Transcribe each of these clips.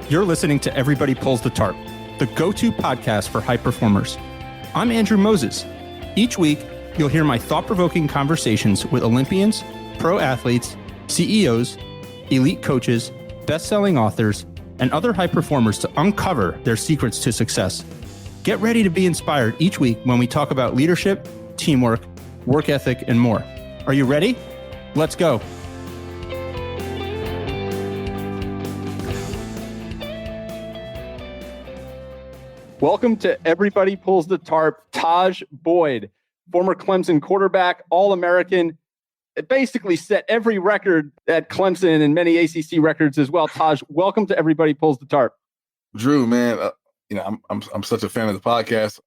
You're listening to Everybody Pulls the Tarp, the go-to podcast for high performers. I'm Andrew Moses. Each week, you'll hear my thought-provoking conversations with Olympians, pro athletes, CEOs, elite coaches, best-selling authors, and other high performers to uncover their secrets to success. Get ready to be inspired each week when we talk about leadership, teamwork, work ethic, and more. Are you ready? Let's go. Welcome to Everybody Pulls the Tarp. Tajh Boyd, former Clemson quarterback, All-American. It basically set every record at Clemson and many ACC records as well. Tajh, welcome to Everybody Pulls the Tarp. Drew, man, I'm such a fan of the podcast,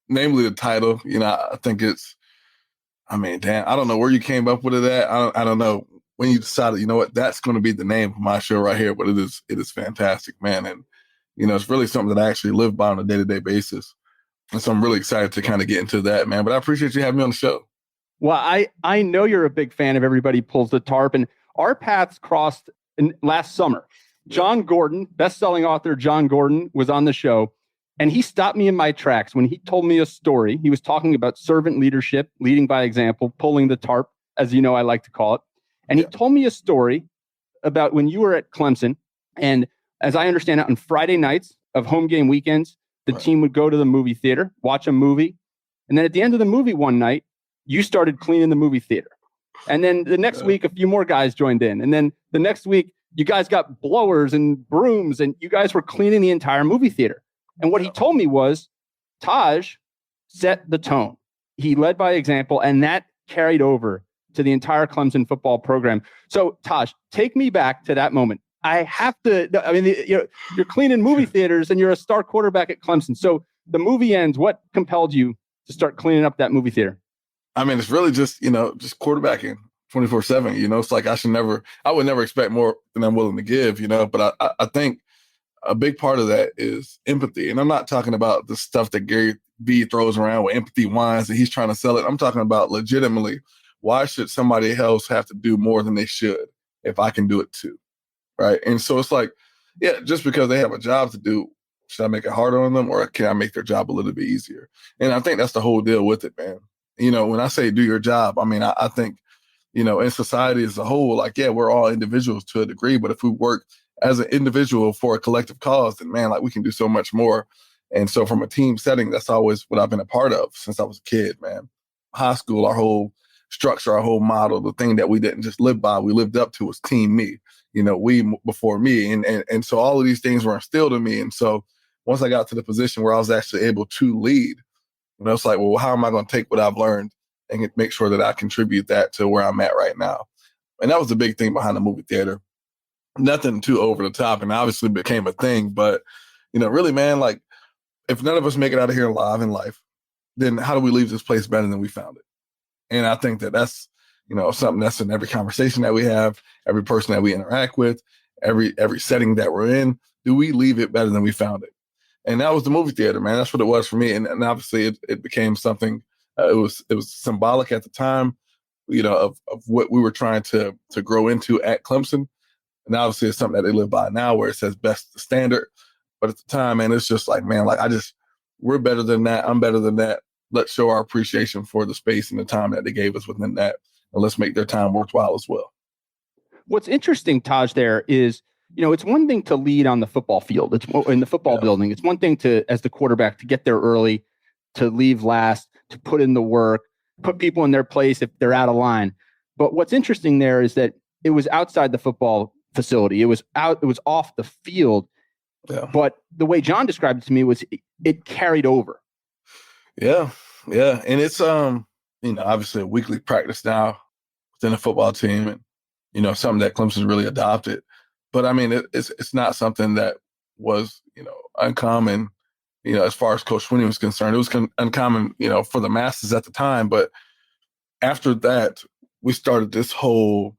namely the title. I think I don't know where you came up with it at. I don't know when you decided, that's going to be the name of my show right here, but it is fantastic, man. And, it's really something that I actually live by on a day-to-day basis. And so I'm really excited to kind of get into that, man. But I appreciate you having me on the show. Well, I know you're a big fan of Everybody Pulls the Tarp, and our paths crossed last summer. John Gordon, best-selling author John Gordon, was on the show, and he stopped me in my tracks when he told me a story. He was talking about servant leadership, leading by example, pulling the tarp, as you know I like to call it. And he told me a story about when you were at Clemson, and as I understand it, on Friday nights of home game weekends, the team would go to the movie theater, watch a movie. And then at the end of the movie one night, you started cleaning the movie theater. And then the next week, a few more guys joined in. And then the next week, you guys got blowers and brooms and you guys were cleaning the entire movie theater. And what he told me was Tajh set the tone. He led by example, and that carried over to the entire Clemson football program. So Tajh, take me back to that moment. I have to, you're cleaning movie theaters and you're a star quarterback at Clemson. So the movie ends. What compelled you to start cleaning up that movie theater? It's really just quarterbacking 24/7. It's like I would never expect more than I'm willing to give, but I think a big part of that is empathy. And I'm not talking about the stuff that Gary V throws around with empathy wines and he's trying to sell it. I'm talking about legitimately, why should somebody else have to do more than they should if I can do it too? Right. And so it's like, just because they have a job to do, should I make it harder on them or can I make their job a little bit easier? And I think that's the whole deal with it, man. When I say do your job, I think, in society as a whole, we're all individuals to a degree, but if we work as an individual for a collective cause, then man, we can do so much more. And so from a team setting, that's always what I've been a part of since I was a kid, man. High school, our whole structure, our whole model, the thing that we didn't just live by, we lived up to was team me. We before me. And so all of these things were instilled in me. And so once I got to the position where I was actually able to lead, it's like, well, how am I going to take what I've learned and make sure that I contribute that to where I'm at right now? And that was the big thing behind the movie theater. Nothing too over the top and obviously became a thing. But, really, man, if none of us make it out of here alive in life, then how do we leave this place better than we found it? And I think that's, something that's in every conversation that we have, every person that we interact with, every setting that we're in. Do we leave it better than we found it? And that was the movie theater, man. That's what it was for me. And obviously it became something, it was symbolic at the time, of what we were trying to grow into at Clemson. And obviously it's something that they live by now where it says best standard. But at the time, man, it's just like, man, we're better than that. I'm better than that. Let's show our appreciation for the space and the time that they gave us within that. And let's make their time worthwhile as well. What's interesting, Tajh, there is, it's one thing to lead on the football field. It's in the football building. It's one thing to, as the quarterback, to get there early, to leave last, to put in the work, put people in their place if they're out of line. But what's interesting there is that it was outside the football facility. It was off the field. Yeah. But the way John described it to me was it carried over. Yeah. Yeah. And it's, obviously a weekly practice now within the football team and, something that Clemson's really adopted. But it's not something that was, uncommon, as far as Coach Swinney was concerned. It was uncommon, for the masses at the time. But after that, we started this whole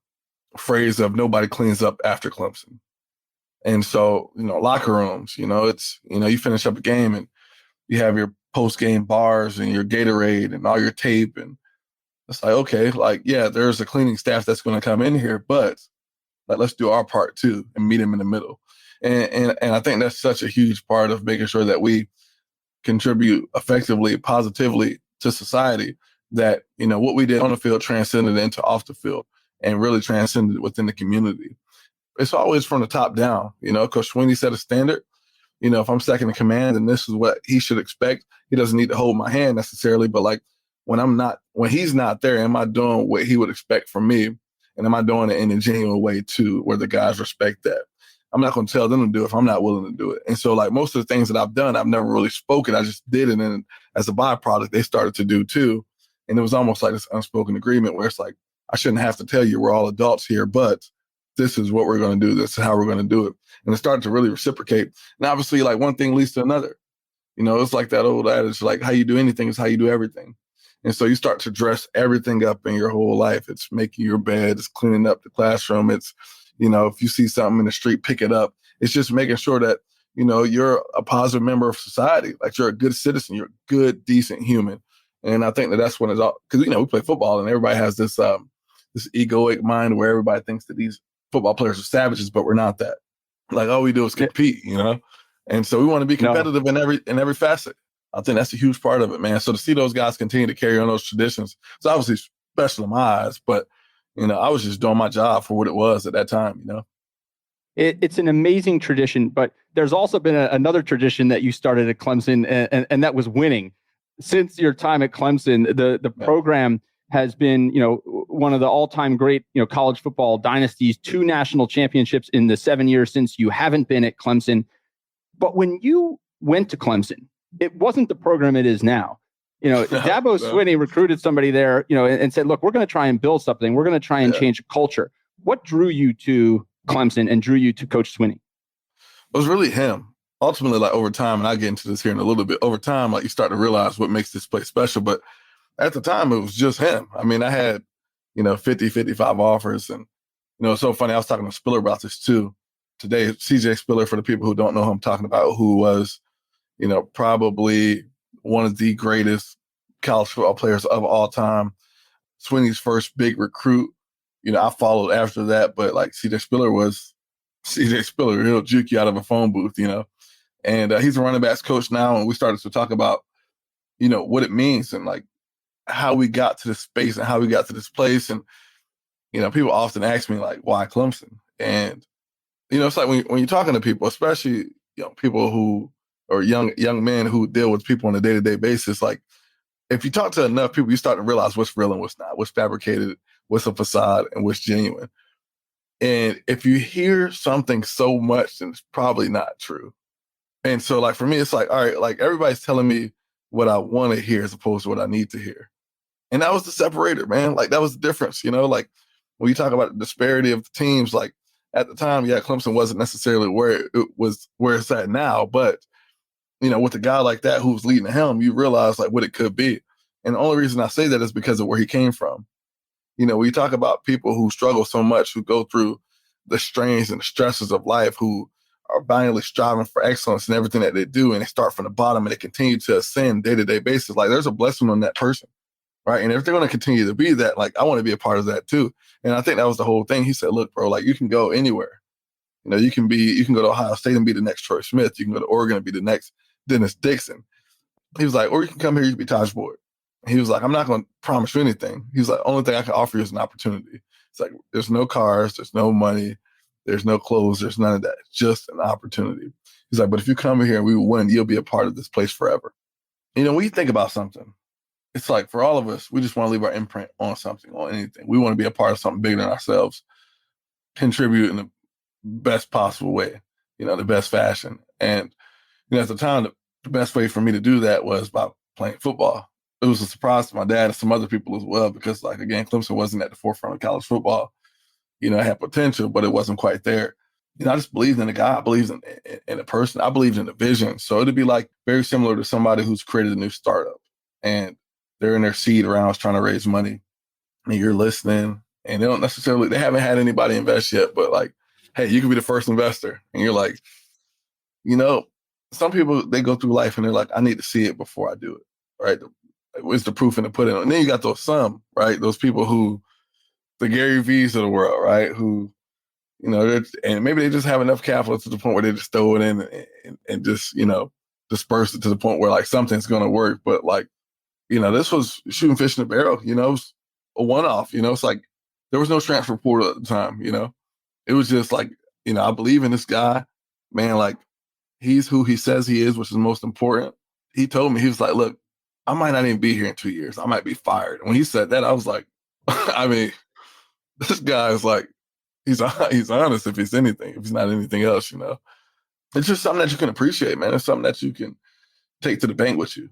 phrase of nobody cleans up after Clemson. And so, locker rooms, it's, you finish up a game and you have your post-game bars and your Gatorade and all your tape. And it's like, okay, there's a cleaning staff that's going to come in here, but let's do our part too and meet them in the middle. And I think that's such a huge part of making sure that we contribute effectively, positively to society, that, what we did on the field transcended into off the field and really transcended within the community. It's always from the top down. Coach Swinney set a standard. If I'm second in command, then this is what he should expect. He doesn't need to hold my hand necessarily, but like when he's not there, am I doing what he would expect from me? And am I doing it in a genuine way too, where the guys respect that? I'm not going to tell them to do it if I'm not willing to do it. And so like most of the things that I've done, I've never really spoken. I just did it. And as a byproduct, they started to do too. And it was almost like this unspoken agreement where it's like, I shouldn't have to tell you we're all adults here, but this is what we're going to do. This is how we're going to do it. And it started to really reciprocate. And obviously, like, one thing leads to another. It's like that old adage, like, how you do anything is how you do everything. And so you start to dress everything up in your whole life. It's making your bed, it's cleaning up the classroom. It's, if you see something in the street, pick it up. It's just making sure that, you're a positive member of society. Like, you're a good citizen. You're a good, decent human. And I think that's when it's all, because, we play football and everybody has this egoic mind where everybody thinks that these football players are savages, but we're not that. Like, all we do is compete, And so we want to be competitive in every facet. I think that's a huge part of it, man. So to see those guys continue to carry on those traditions, it's obviously special in my eyes, but, I was just doing my job for what it was at that time, It's an amazing tradition, but there's also been another tradition that you started at Clemson, and that was winning. Since your time at Clemson, the program has been, one of the all-time great, college football dynasties, 2 national championships in the 7 years since you haven't been at Clemson. But when you went to Clemson, it wasn't the program it is now. Dabo Swinney recruited somebody there, and said, look, we're going to try and build something. We're going to try and change a culture. What drew you to Clemson and drew you to Coach Swinney? It was really him. Ultimately, like, over time, and I'll get into this here in a little bit, over time, like, you start to realize what makes this place special. But at the time, it was just him. I mean, I had, 50, 55 offers. And, it's so funny. I was talking to Spiller about this too today. CJ Spiller, for the people who don't know who I'm talking about, who was, probably one of the greatest college football players of all time. Swinney's first big recruit. I followed after that, but like CJ Spiller was CJ Spiller. He'll juke you out of a phone booth, And he's a running backs coach now. And we started to talk about, what it means and like how we got to this space and how we got to this place. And, people often ask me like, why Clemson? And, it's like when you're talking to people, especially, people who or young men who deal with people on a day-to-day basis, like, if you talk to enough people, you start to realize what's real and what's not, what's fabricated, what's a facade, and what's genuine. And if you hear something so much, then it's probably not true. And so, like, for me, it's like, all right, like, everybody's telling me what I want to hear as opposed to what I need to hear. And that was the separator, man. Like, that was the difference, like, when you talk about the disparity of the teams, like, at the time, Clemson wasn't necessarily where it's at now, but, with a guy like that who's leading the helm, you realize like what it could be. And the only reason I say that is because of where he came from. When you talk about people who struggle so much, who go through the strains and the stresses of life, who are valiantly striving for excellence in everything that they do, and they start from the bottom and they continue to ascend day-to-day basis, like, there's a blessing on that person, right? And if they're going to continue to be that, like, I want to be a part of that too. And I think that was the whole thing. He said, look, bro, like, you can go anywhere. You can go to Ohio State and be the next Troy Smith. You can go to Oregon and be the next Dennis Dixon. He was like, or you can come here, you can be Tajh Boyd. He was like, I'm not going to promise you anything. He was like, only thing I can offer you is an opportunity. It's like, there's no cars, there's no money, there's no clothes, there's none of that. It's just an opportunity. He's like, but if you come here and we win, you'll be a part of this place forever. When you think about something, it's like, for all of us, we just want to leave our imprint on something, on anything. We want to be a part of something bigger than ourselves, contribute in the best possible way, the best fashion. And, at the time, the best way for me to do that was by playing football. It was a surprise to my dad and some other people as well, because, like, again, Clemson wasn't at the forefront of college football. It had potential, but it wasn't quite there. I just believed in the guy. I believed in a person. I believed in the vision. So it'd be like very similar to somebody who's created a new startup and they're in their seed rounds trying to raise money, and you're listening, and they haven't had anybody invest yet, but like, hey, you could be the first investor. And you're like, some people, they go through life and they're like, I need to see it before I do it, right? It's the proof in the pudding. And then you got those right? Those people who, the Gary V's of the world, right? Who And maybe they just have enough capital to the point where they just throw it in and just, disperse it to the point where like something's going to work. But like, this was shooting fish in a barrel, it was a one-off, it's like there was no transfer portal at the time, it was just like, I believe in this guy, man, like he's who he says he is, which is most important. He told me, he was like, look, I might not even be here in 2 years. I might be fired. When he said that, I was like, I mean, this guy is like, he's honest if he's anything, if he's not anything else, It's just something that you can appreciate, man. It's something that you can take to the bank with you,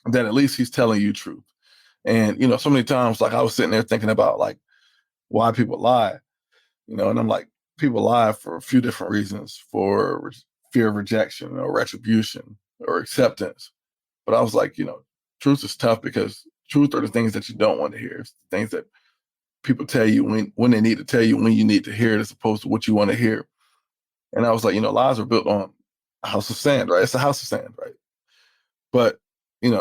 that at least he's telling you truth. And, so many times, like I was sitting there thinking about like why people lie, and I'm like, people lie for a few different reasons, for fear of rejection or retribution or acceptance. But I was like, truth is tough because truth are the things that you don't want to hear. It's the things that people tell you when they need to tell you, when you need to hear it, as opposed to what you want to hear. And I was like, lies are built on a house of sand, right? It's a house of sand, right? But,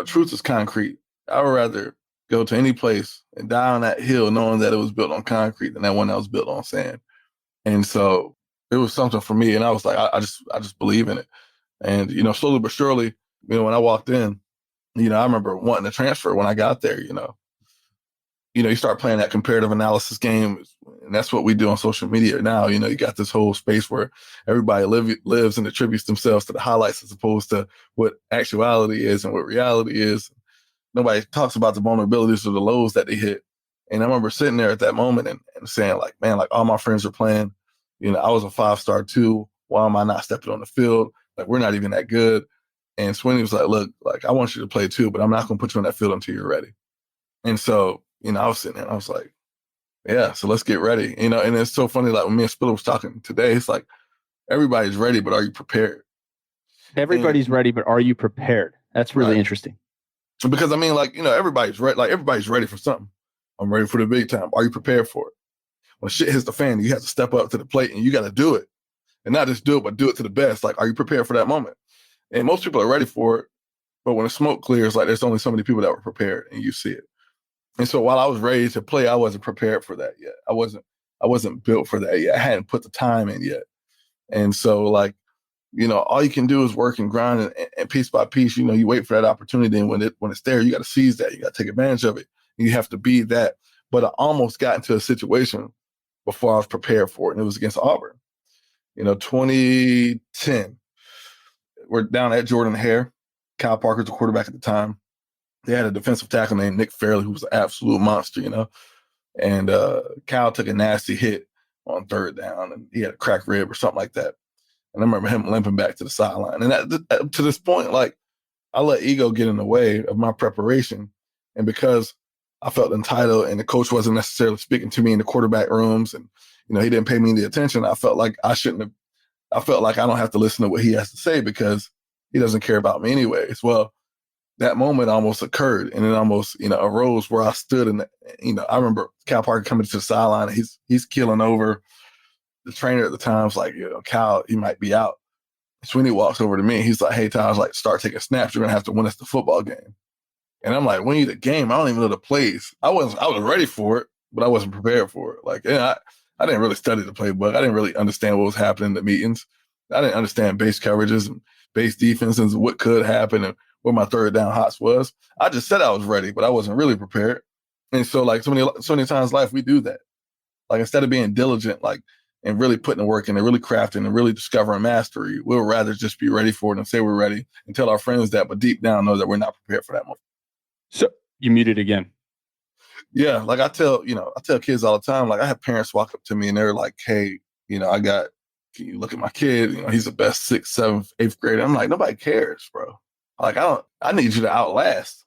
truth is concrete. I would rather go to any place and die on that hill knowing that it was built on concrete than that one that was built on sand. And so it was something for me. And I was like, I just believe in it. And, slowly but surely, when I walked in, I remember wanting to transfer when I got there, you start playing that comparative analysis game. And that's what we do on social media now. You got this whole space where everybody lives and attributes themselves to the highlights as opposed to what actuality is and what reality is. Nobody talks about the vulnerabilities or the lows that they hit. And I remember sitting there at that moment and saying like, man, like all my friends are playing, I was a 5-star too. Why am I not stepping on the field? Like, we're not even that good. And Swinney was like, look, like, I want you to play too, but I'm not going to put you on that field until you're ready. And so, I was sitting there and I was like, yeah, so let's get ready. And it's so funny, like when me and Spiller was talking today, it's like, everybody's ready, but are you prepared? Everybody's ready, but are you prepared? That's really right. interesting. Because I mean, like, everybody's ready. Like, everybody's ready for something. I'm ready for the big time. Are you prepared for it? When shit hits the fan, you have to step up to the plate and you got to do it. And not just do it, but do it to the best. Like, are you prepared for that moment? And most people are ready for it. But when the smoke clears, like, there's only so many people that were prepared and you see it. And so while I was ready to play, I wasn't prepared for that yet. I wasn't built for that yet. I hadn't put the time in yet. And so, like, all you can do is work and grind and piece by piece, you wait for that opportunity. And when it's there, you got to seize that. You got to take advantage of it. And you have to be that. But I almost got into a situation before I was prepared for it. And it was against Auburn. 2010. We're down at Jordan Hare. Kyle Parker's the quarterback at the time. They had a defensive tackle named Nick Fairley, who was an absolute monster, And Kyle took a nasty hit on third down, and he had a cracked rib or something like that. And I remember him limping back to the sideline. And to this point, like, I let ego get in the way of my preparation. And because I felt entitled and the coach wasn't necessarily speaking to me in the quarterback rooms and, he didn't pay me the attention, I felt like I felt like I don't have to listen to what he has to say because he doesn't care about me anyways. Well, that moment almost occurred and it almost, arose where I stood. And, I remember Cal Parker coming to the sideline and he's keeling over. The trainer at the time was like, Cal, he might be out. Swinney walks over to me and he's like, hey, Taj, like, start taking snaps. You're going to have to win us the football game. And I'm like, win you the game? I don't even know the plays. I was ready for it, but I wasn't prepared for it. Like, I didn't really study the playbook. I didn't really understand what was happening in the meetings. I didn't understand base coverages and base defenses and what could happen and where my third down hots was. I just said I was ready, but I wasn't really prepared. And so, like, so many times in life, we do that. Like, instead of being diligent, like, and really putting the work in and really crafting and really discovering mastery, we'll rather just be ready for it and say we're ready and tell our friends that, but deep down know that we're not prepared for that moment. So you muted again. Yeah. Like I tell kids all the time, like I have parents walk up to me and they're like, hey, can you look at my kid? He's the best 6th, 7th, 8th grader. I'm like, nobody cares, bro. Like, I need you to outlast.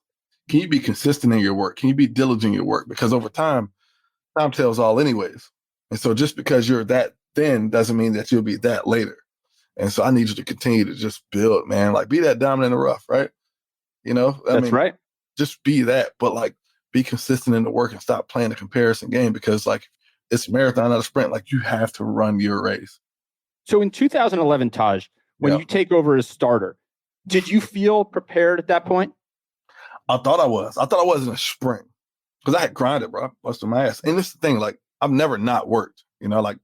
Can you be consistent in your work? Can you be diligent in your work? Because over time tells all anyways. And so just because you're that then doesn't mean that you'll be that later. And so I need you to continue to just build, man. Like, be that diamond in the rough, right? That's right. Just be that, but like, be consistent in the work and stop playing the comparison game because, like, it's a marathon, not a sprint. Like, you have to run your race. So in 2011, Taj, when you take over as starter, did you feel prepared at that point? I thought I was. I thought I was in a sprint because I had grinded, bro. Busted my ass. And this is the thing, like, I've never not worked. Like,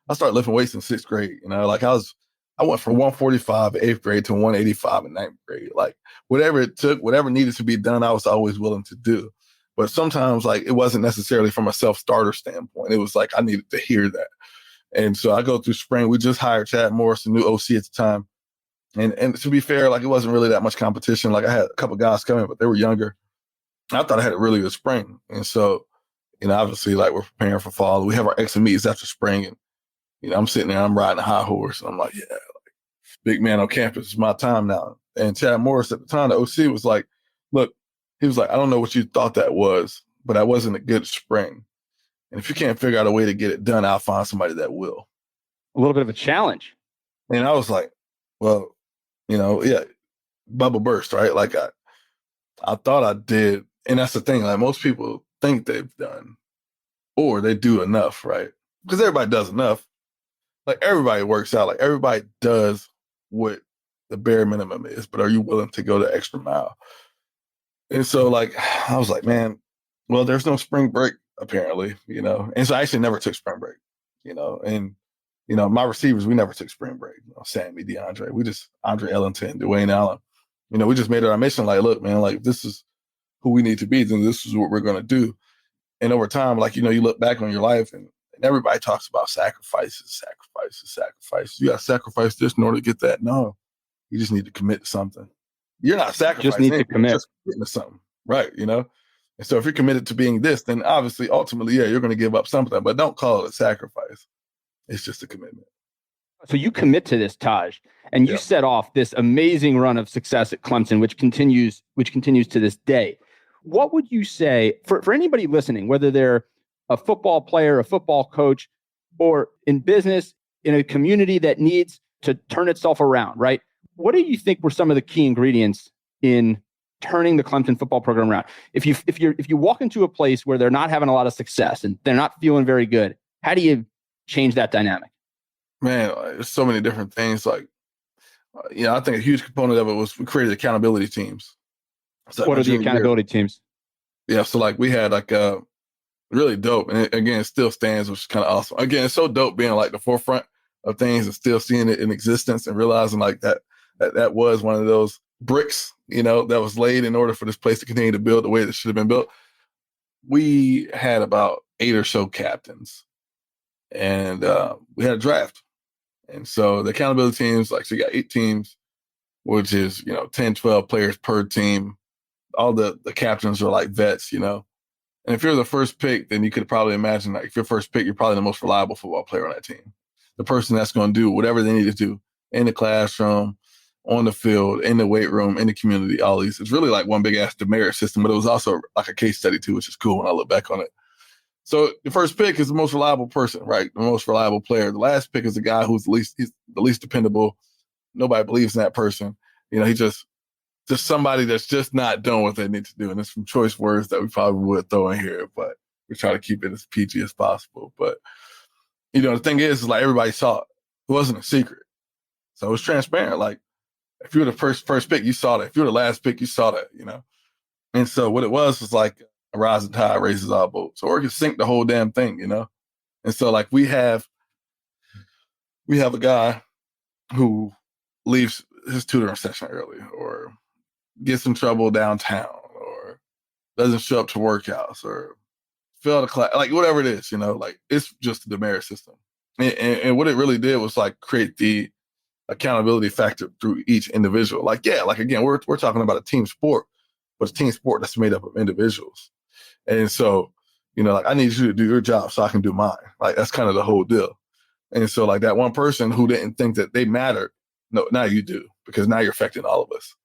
I started lifting weights in 6th grade. Like I went from 145 in 8th grade to 185 in 9th grade. Like whatever it took, whatever needed to be done, I was always willing to do. But sometimes like it wasn't necessarily from a self-starter standpoint. It was like I needed to hear that. And so I go through spring. We just hired Chad Morris, the new OC at the time. And to be fair, like it wasn't really that much competition. Like I had a couple guys coming, but they were younger. I thought I had a really good spring. And so, obviously like we're preparing for fall. We have our exit meets after spring. And, I'm sitting there, I'm riding a high horse. And I'm like, yeah, like, big man on campus, it's my time now. And Chad Morris at the time, the OC was like, look, he was like, I don't know what you thought that was, but that wasn't a good spring. And if you can't figure out a way to get it done, I'll find somebody that will. A little bit of a challenge. And I was like, well, yeah, bubble burst, right? Like I thought I did. And that's the thing. Like most people think they've done or they do enough, right? Because everybody does enough. Like everybody works out. Like everybody does what the bare minimum is. But are you willing to go the extra mile? And so like, I was like, man, well, there's no spring break apparently, And so I actually never took spring break, and my receivers, we never took spring break. Sammy, DeAndre, Andre Ellington, Dwayne Allen, we just made it our mission. Like, look, man, like this is who we need to be. Then this is what we're going to do. And over time, like, you look back on your life and everybody talks about sacrifices. You got to sacrifice this in order to get that. No, you just need to commit to something. You're not sacrificing. Just need to commit. You're just committing to something. Right. And so if you're committed to being this, then obviously, ultimately, yeah, you're going to give up something, but don't call it a sacrifice. It's just a commitment. So you commit to this, Taj, and you set off this amazing run of success at Clemson, which continues to this day. What would you say for anybody listening, whether they're a football player, a football coach, or in business, in a community that needs to turn itself around, right? What do you think were some of the key ingredients in turning the Clemson football program around? If you walk into a place where they're not having a lot of success and they're not feeling very good, how do you change that dynamic? Man, there's so many different things. Like, I think a huge component of it was we created accountability teams. So what are the accountability teams? Yeah, so like we had like really dope, and again, it still stands, which is kind of awesome. Again, it's so dope being like the forefront of things and still seeing it in existence and realizing like that was one of those bricks, that was laid in order for this place to continue to build the way that it should have been built. We had about 8 or so captains, and we had a draft. And so the accountability teams, like, so you got 8 teams, which is, 10, 12 players per team. All the captains are like vets, And if you're the first pick, then you could probably imagine, like, if you're first pick, you're probably the most reliable football player on that team. The person that's going to do whatever they need to do in the classroom, on the field, in the weight room, in the community, all these. It's really like one big ass demerit system, but it was also like a case study too, which is cool when I look back on it. So the first pick is the most reliable person, right? The most reliable player. The last pick is the guy he's the least dependable. Nobody believes in that person. He just somebody that's just not doing what they need to do. And it's some choice words that we probably would throw in here, but we try to keep it as PG as possible. But, the thing is like everybody saw it. It wasn't a secret. So it was transparent. Like if you were the first pick, you saw that. If you were the last pick, you saw that, And so what it was like, a rising tide raises all boats, or it can sink the whole damn thing, And so like we have a guy who leaves his tutoring session early, or gets in trouble downtown, or doesn't show up to workouts, or fail to class, like whatever it is, like it's just a demerit system. And what it really did was like create the accountability factor through each individual. Like, yeah, like again, we're talking about a team sport, but a team sport that's made up of individuals. And so, like I need you to do your job so I can do mine. Like that's kind of the whole deal. And so like that one person who didn't think that they mattered, no, now you do, because now you're affecting all of us.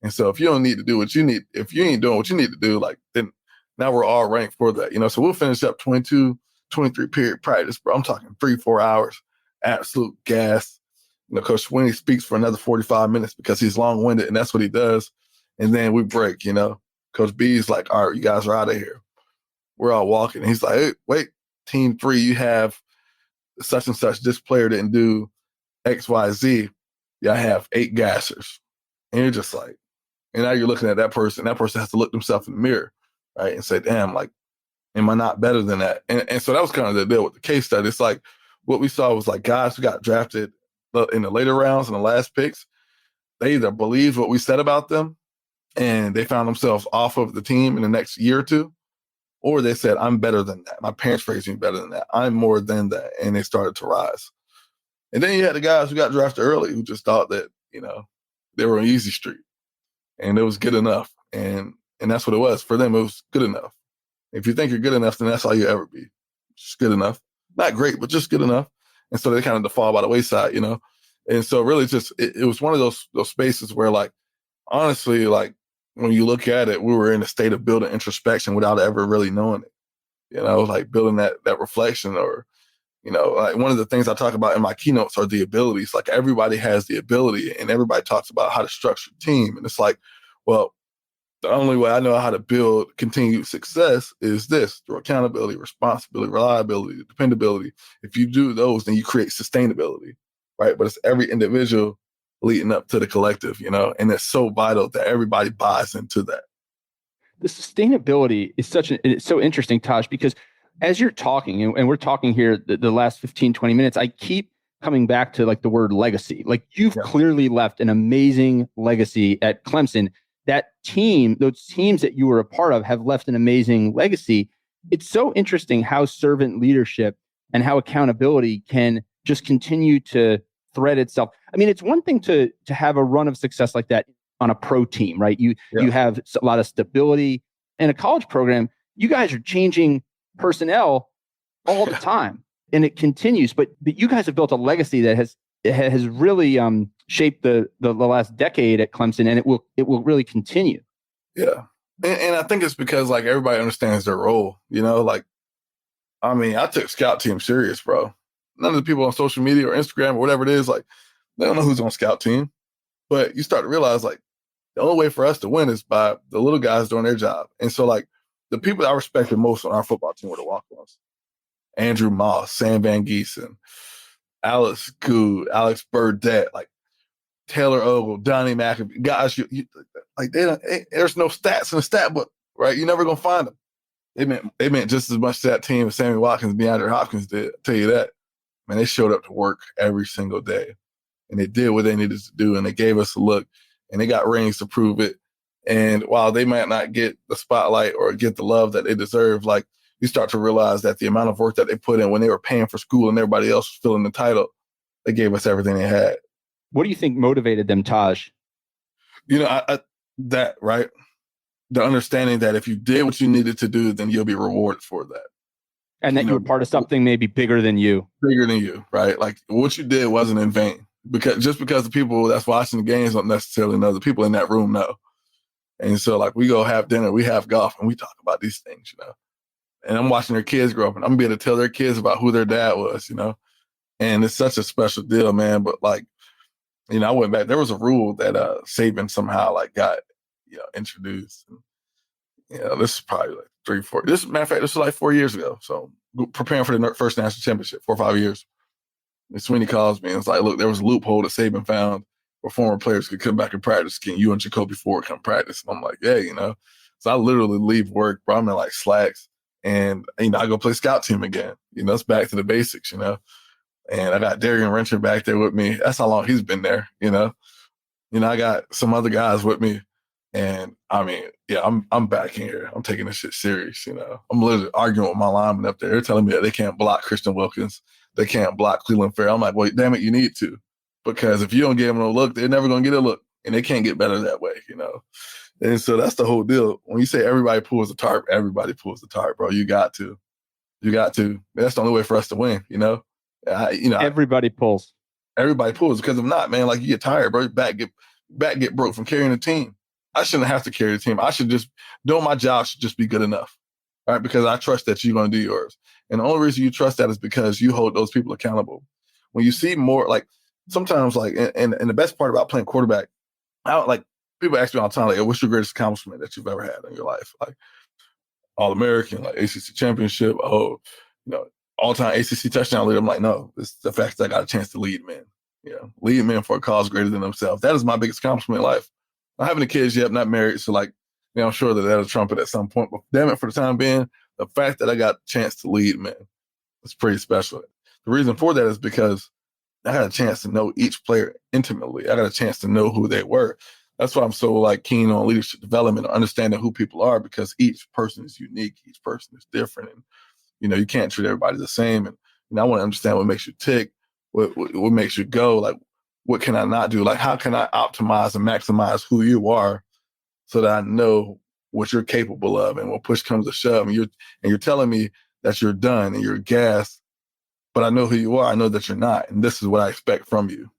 And so if you don't need to do what you need, if you ain't doing what you need to do, like then now we're all ranked for that, So we'll finish up 22, 23 period practice, bro. I'm talking 3-4 hours, absolute gas. Coach Swinney speaks for another 45 minutes because he's long-winded and that's what he does. And then we break, Coach B's like, all right, you guys are out of here. We're all walking. And he's like, hey, wait, team 3, you have such and such. This player didn't do X, Y, Z. Yeah, I have 8 gassers. And you're just like, and now you're looking at that person. That person has to look themselves in the mirror, right? And say, damn, like, am I not better than that? And so that was kind of the deal with the case study. It's like, what we saw was like guys who got drafted in the later rounds and the last picks. They either believed what we said about them and they found themselves off of the team in the next year or two, or they said, I'm better than that. My parents raised me better than that. I'm more than that. And they started to rise. And then you had the guys who got drafted early who just thought that, they were on easy street and it was good enough. And that's what it was. For them, it was good enough. If you think you're good enough, then that's all you ever be. Just good enough. Not great, but just good enough. And so they kind of fall by the wayside, And so really just, it was one of those spaces where like, honestly, like when you look at it, we were in a state of building introspection without ever really knowing it, like building that reflection or, like one of the things I talk about in my keynotes are the abilities. Like everybody has the ability and everybody talks about how to structure a team. And it's like, well, the only way I know how to build continued success is this through accountability, responsibility, reliability, dependability. If you do those, then you create sustainability, right? But it's every individual leading up to the collective, and it's so vital that everybody buys into that. The sustainability is it's so interesting, Tajh, because as you're talking, and we're talking here the last 15, 20 minutes, I keep coming back to like the word legacy. Like you've clearly left an amazing legacy at Clemson. That team, those teams that you were a part of have left an amazing legacy. It's so interesting how servant leadership and how accountability can just continue to thread itself. I mean, it's one thing to have a run of success like that on a pro team, right? You have a lot of stability. In a college program, you guys are changing personnel all the time, and it continues. But you guys have built a legacy that has really shaped the last decade at Clemson, and it will really continue. Yeah, and I think it's because like everybody understands their role. Like I mean, I took scout team serious, bro. None of the people on social media or Instagram or whatever it is, like they don't know who's on scout team. But you start to realize like the only way for us to win is by the little guys doing their job. And so like the people that I respected most on our football team were the walk-ons. Andrew Moss, Sam Van Giesen, Alex Good, Alex Burdett, like Taylor Ogle, Donnie McAfee, guys, like there's no stats in the stat book, right? You're never gonna find them. They meant just as much to that team as Sammy Watkins and DeAndre Hopkins did. I'll tell you that. Man, they showed up to work every single day, and they did what they needed to do, and they gave us a look, and they got rings to prove it. And while they might not get the spotlight or get the love that they deserve, like you start to realize that the amount of work that they put in when they were paying for school and everybody else was filling the title, they gave us everything they had. What do you think motivated them, Tajh? That, right? The understanding that if you did what you needed to do, then you'll be rewarded for that. And that you were part of something maybe bigger than you. Bigger than you, right? Like what you did wasn't in vain. Because the people that's watching the games don't necessarily know. The people in that room know. And so like we go have dinner, we have golf, and we talk about these things, And I'm watching their kids grow up, and I'm gonna be able to tell their kids about who their dad was, And it's such a special deal, man. But like, I went back. There was a rule that Saban somehow like got, introduced. And, this is probably like 3, 4. Matter of fact, this was like 4 years ago. So preparing for the first national championship, 4 or 5 years. And Swinney calls me and it's like, look, there was a loophole that Saban found where former players could come back and practice. Can you and Jacoby Ford come practice? And I'm like, yeah, So I literally leave work, bro. I'm in like slacks. And, I go play scout team again. It's back to the basics, And I got Darian Rencher back there with me. That's how long he's been there, I got some other guys with me. And I mean, yeah, I'm back here. I'm taking this shit serious, I'm literally arguing with my linemen up there. They're telling me that they can't block Christian Wilkins. They can't block Cleveland Fair. I'm like, well, damn it, you need to. Because if you don't give them a look, they're never going to get a look. And they can't get better that way, And so that's the whole deal. When you say everybody pulls the tarp, everybody pulls the tarp, bro. You got to. That's the only way for us to win, Everybody pulls. Everybody pulls, because if not, man, like you get tired, bro. Your back get broke from carrying a team. I shouldn't have to carry the team. I should just doing my job should just be good enough, right? Because I trust that you're going to do yours. And the only reason you trust that is because you hold those people accountable. When you see more, like sometimes, like, and the best part about playing quarterback, I don't like people ask me all the time, like, what's your greatest accomplishment that you've ever had in your life? Like All-American, like ACC championship, all-time ACC touchdown leader. I'm like, no, it's the fact that I got a chance to lead men. Lead men for a cause greater than themselves. That is my biggest accomplishment in life. Not having a kids yet, not married, so like, I'm sure that'll trump it at some point. But damn it, for the time being, the fact that I got a chance to lead men, it's pretty special. the reason for that is because I got a chance to know each player intimately. I got a chance to know who they were. That's why I'm so like keen on leadership development, understanding who people are, because each person is unique. Each person is different. And, you can't treat everybody the same. And, I want to understand what makes you tick, what makes you go. Like, what can I not do? Like, how can I optimize and maximize who you are so that I know what you're capable of? And when push comes to shove, and you're telling me that you're done and you're gassed, but I know who you are. I know that you're not. And this is what I expect from you,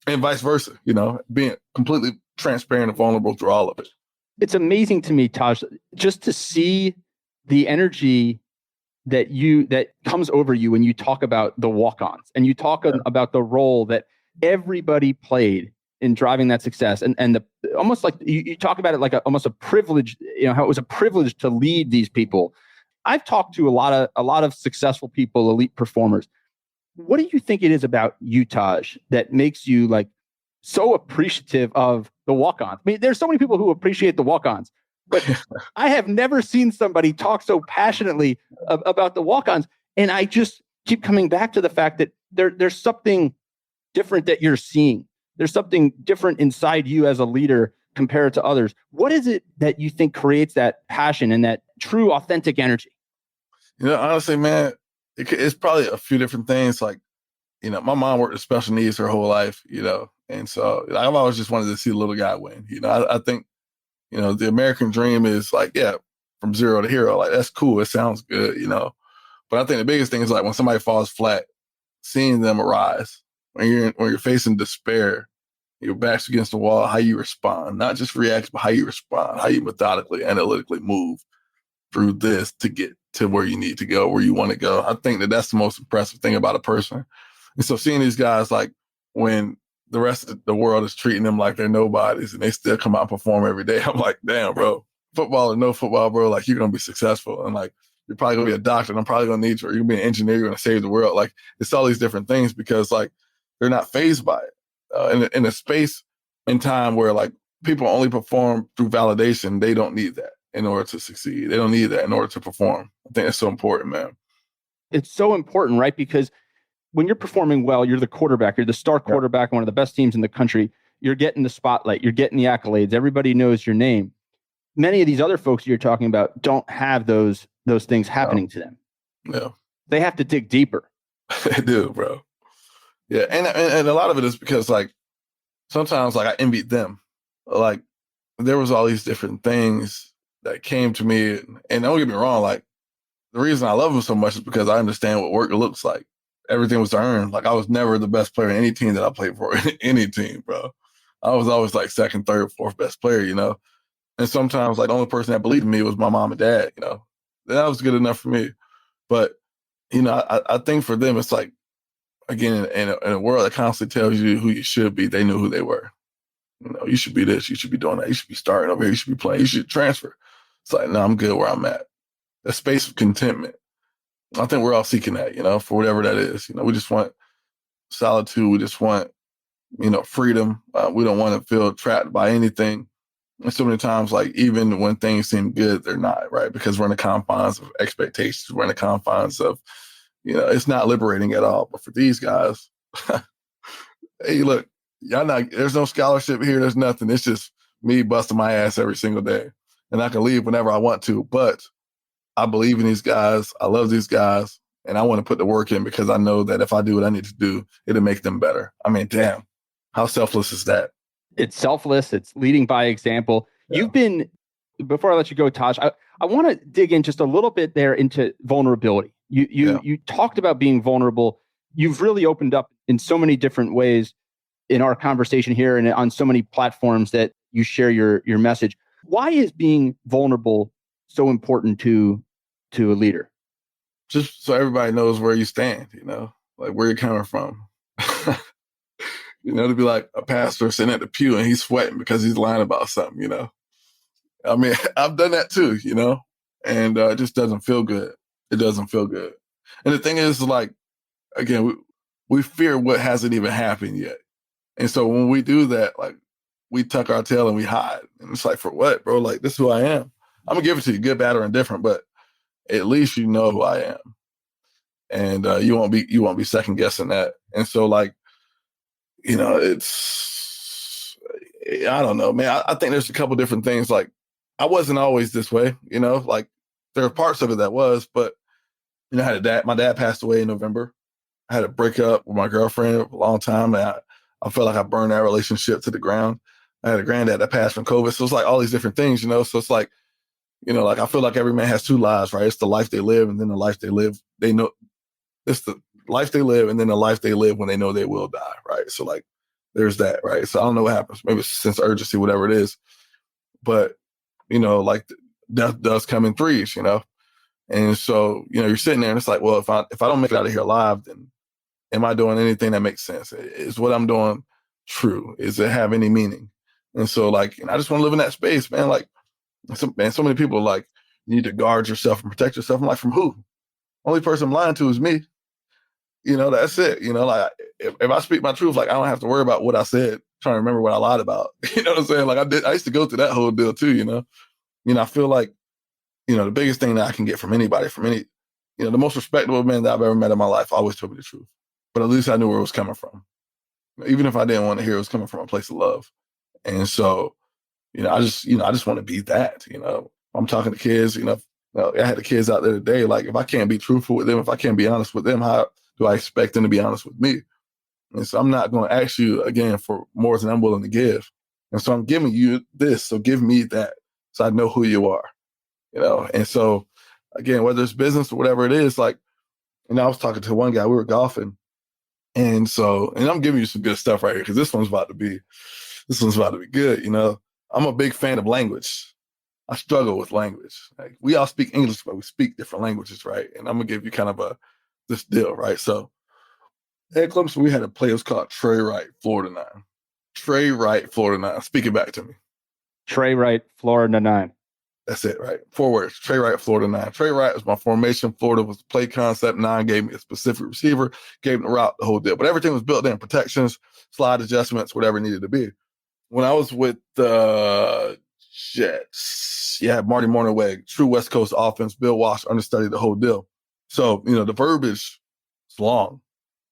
and vice versa, being completely transparent and vulnerable through all of it. It's amazing to me, Tajh, just to see the energy that comes over you when you talk about the walk-ons and you talk about the role that everybody played in driving that success. And the almost like you talk about it like almost a privilege, how it was a privilege to lead these people. I've talked to a lot of successful people, elite performers. What do you think it is about you, Tajh, that makes you like so appreciative of the walk-ons? I mean, there's so many people who appreciate the walk-ons, but I have never seen somebody talk so passionately about the walk-ons. And I just keep coming back to the fact that there's something different that you're seeing. There's something different inside you as a leader compared to others. What is it that you think creates that passion and that true, authentic energy? Honestly, man, it's probably a few different things. Like, my mom worked with special needs her whole life, and so I've always just wanted to see the little guy win. I think, the American dream is like, yeah, from zero to hero. Like, that's cool. It sounds good, But I think the biggest thing is like when somebody falls flat, seeing them arise. When you're facing despair, your back's against the wall, how you respond, not just react, but how you respond, how you methodically, analytically move through this to get to where you need to go, where you want to go. I think that's the most impressive thing about a person. And so seeing these guys, like when the rest of the world is treating them like they're nobodies and they still come out and perform every day, I'm like, damn, bro, football or no football, bro, like you're going to be successful. And like, you're probably going to be a doctor and I'm probably going to need you, or you're going to be an engineer, you're going to save the world. Like, it's all these different things because like, they're not fazed by it. In a space and time where like people only perform through validation, they don't need that in order to succeed. They don't need that in order to perform. I think it's so important, man. It's so important, right? Because when you're performing well, you're the quarterback, you're the star quarterback, one of the best teams in the country. You're getting the spotlight, you're getting the accolades. Everybody knows your name. Many of these other folks you're talking about don't have those things happening to them. Yeah. They have to dig deeper. They do, bro. Yeah. And a lot of it is because like sometimes like I envied them. Like there was all these different things that came to me. And don't get me wrong, like the reason I love them so much is because I understand what work looks like. Everything was earned. Like I was never the best player in any team that I played for, any team, bro. I was always like second, third, fourth best player, And sometimes like the only person that believed in me was my mom and dad, That was good enough for me. But, I think for them, it's like, again, in a world that constantly tells you who you should be, they knew who they were. You should be this, you should be doing that, you should be starting over here, you should be playing, you should transfer. It's like, no, I'm good where I'm at. A space of contentment. I think we're all seeking that, for whatever that is. We just want solitude. We just want, freedom. We don't want to feel trapped by anything. And so many times, like, even when things seem good, they're not, right? Because we're in the confines of expectations. We're in the confines of, it's not liberating at all. But for these guys, hey, look, there's no scholarship here. There's nothing. It's just me busting my ass every single day. And I can leave whenever I want to. But I believe in these guys. I love these guys. And I want to put the work in because I know that if I do what I need to do, it'll make them better. I mean, damn, how selfless is that? It's selfless. It's leading by example. Yeah. You've been, before I let you go, Tajh, I want to dig in just a little bit there into vulnerability. You talked about being vulnerable. You've really opened up in so many different ways in our conversation here and on so many platforms that you share your message. Why is being vulnerable so important to a leader? Just so everybody knows where you stand, like where you're coming from. To be like a pastor sitting at the pew and he's sweating because he's lying about something, I mean, I've done that too, and it just doesn't feel good. It doesn't feel good. And the thing is, like, again, we fear what hasn't even happened yet. And so when we do that, like, we tuck our tail and we hide. And it's like, for what, bro? Like, this is who I am. I'm going to give it to you, good, bad, or indifferent, but at least you know who I am. and you won't be second guessing that. And so, like, it's, I don't know, man. I think there's a couple different things. Like, I wasn't always this way, like there are parts of it that was, but I had my dad passed away in November. I had a breakup with my girlfriend for a long time. And I felt like I burned that relationship to the ground. I had a granddad that passed from COVID. So it's like all these different things, So it's like, like I feel like every man has two lives, right? It's the life they live, and then the life they live. They know it's the life they live, and then the life they live when they know they will die, right? So like, there's that, right? So I don't know what happens. Maybe it's sense of urgency, whatever it is. But, like death does come in threes, And so, you're sitting there and it's like, well, if I don't make it out of here alive, then am I doing anything that makes sense? Is what I'm doing true? Is it have any meaning? And so, like, I just want to live in that space, man. Like, so many people are like, you need to guard yourself and protect yourself. I'm like, from who? Only person I'm lying to is me. That's it. Like, if I speak my truth, like, I don't have to worry about what I said, trying to remember what I lied about. You know what I'm saying? Like, I used to go through that whole deal too, I feel like, the biggest thing that I can get from anybody, the most respectable man that I've ever met in my life always told me the truth. But at least I knew where it was coming from. Even if I didn't want to hear it was coming from a place of love. And so, I just want to be that, I'm talking to kids, I had the kids out there today. Like, if I can't be truthful with them, if I can't be honest with them, how do I expect them to be honest with me? And so I'm not going to ask you again for more than I'm willing to give. And so I'm giving you this. So give me that. So I know who you are, And so again, whether it's business or whatever it is, like, I was talking to one guy, we were golfing. And I'm giving you some good stuff right here, because this one's about to be good. I'm a big fan of language. I struggle with language. Like, we all speak English, but we speak different languages, right? And I'm gonna give you kind of this deal, right? So at Clemson, we had a play. It was called Trey Wright, Florida 9. Trey Wright, Florida 9. Speak it back to me. Trey Wright, Florida 9. That's it, right? 4 words. Trey Wright, Florida 9. Trey Wright was my formation. Florida was the play concept. 9 gave me a specific receiver, gave me the route, the whole deal. But everything was built in, protections, slide adjustments, whatever it needed to be. When I was with the Jets, Marty Morningweg, true West Coast offense, Bill Walsh, understudy, the whole deal. So, the verbiage is long.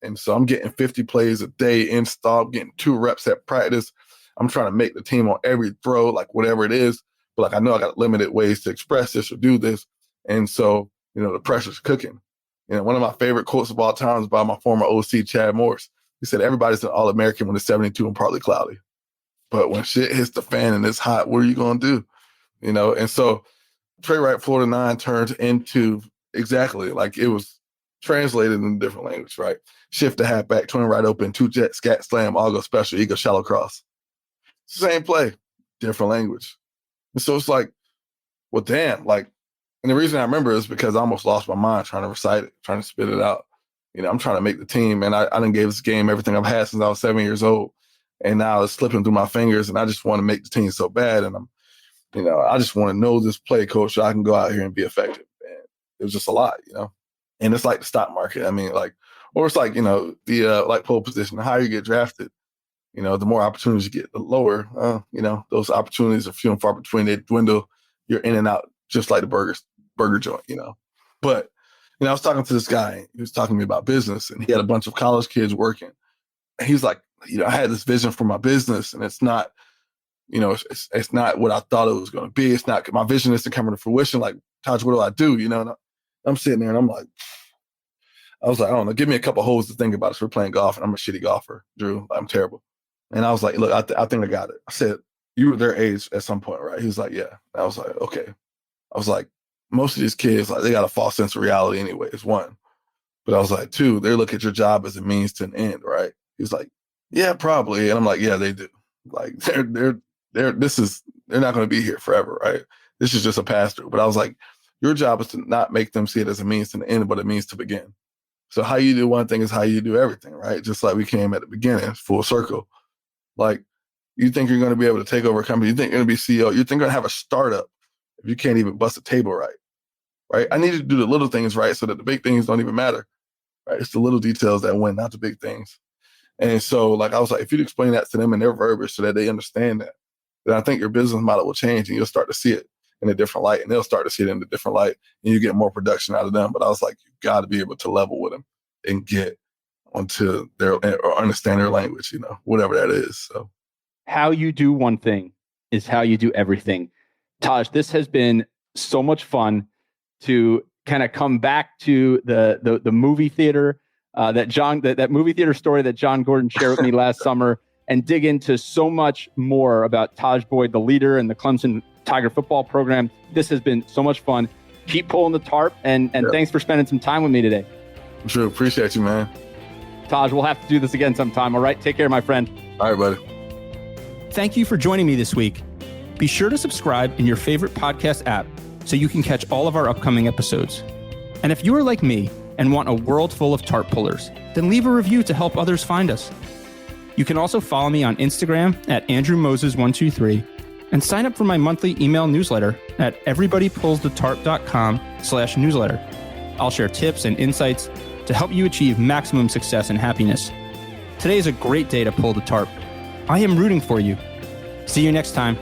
And so I'm getting 50 plays a day installed, I'm getting 2 reps at practice. I'm trying to make the team on every throw, like whatever it is. But like, I know I got limited ways to express this or do this. And so, the pressure's cooking. One of my favorite quotes of all time is by my former OC, Chad Morris. He said, everybody's an All-American when it's 72 and partly cloudy. But when shit hits the fan and it's hot, what are you going to do? And so Trey Wright, Florida 9 turned into exactly like it was translated in a different language, right? Shift the halfback, twin right open, 2 jet, scat, slam, all go special, ego, shallow cross. Same play, different language. And so it's like, well, damn, like, and the reason I remember is because I almost lost my mind trying to recite it, trying to spit it out. I'm trying to make the team, and I done gave this game everything I've had since I was 7 years old. And now it's slipping through my fingers, and I just want to make the team so bad. And I just want to know this play, coach, so I can go out here and be effective. And it was just a lot, And it's like the stock market. I mean, like, or it's like, the like pole position. The higher you get drafted, the more opportunities you get. The lower, those opportunities are few and far between. They dwindle. You're in and out, just like the burger joint, But, I was talking to this guy. He was talking to me about business, and he had a bunch of college kids working. And he's like, I had this vision for my business, and it's not, it's not what I thought it was going to be. It's not, my vision isn't coming to fruition. Like, Tajh, what do I do? And I'm sitting there and I'm like, I was like, I don't know, give me a couple holes to think about. So we're playing golf, and I'm a shitty golfer, Drew. I'm terrible. And I was like, look, I think I got it. I said, you were their age at some point, right? He was like, yeah. And I was like, okay. I was like, most of these kids, like, they got a false sense of reality anyway, is 1. But I was like, 2, they look at your job as a means to an end, right? He was like, yeah, probably. And I'm like, yeah, they do. Like, they're not going to be here forever, right? This is just a pass through. But I was like, your job is to not make them see it as a means to an end, but a means to begin. So how you do one thing is how you do everything, right? Just like we came at the beginning, full circle. Like, you think you're going to be able to take over a company, you think you're going to be CEO, you think you're going to have a startup if you can't even bust a table right? I need you to do the little things right so that the big things don't even matter, right? It's the little details that win, not the big things. And so, like, I was like, if you'd explain that to them in their verbiage so that they understand that, then I think your business model will change and you'll start to see it. in a different light, and they'll start to see it in a different light, and you get more production out of them. But I was like, you got to be able to level with them and get onto their, or understand their language, whatever that is. So how you do one thing is how you do everything. Tajh, this has been so much fun to kind of come back to the movie theater, that movie theater story that John Gordon shared with me last summer, and dig into so much more about Tajh Boyd, the leader and the Clemson Tiger football program. This has been so much fun. Keep pulling the tarp, and thanks for spending some time with me today. Sure, appreciate you, man. Tajh, we'll have to do this again sometime. All right, take care, my friend. All right, buddy. Thank you for joining me this week. Be sure to subscribe in your favorite podcast app so you can catch all of our upcoming episodes. And if you are like me and want a world full of tarp pullers, then leave a review to help others find us. You can also follow me on Instagram at AndrewMoses123 and sign up for my monthly email newsletter at everybodypullsthetarp.com/newsletter. I'll share tips and insights to help you achieve maximum success and happiness. Today is a great day to pull the tarp. I am rooting for you. See you next time.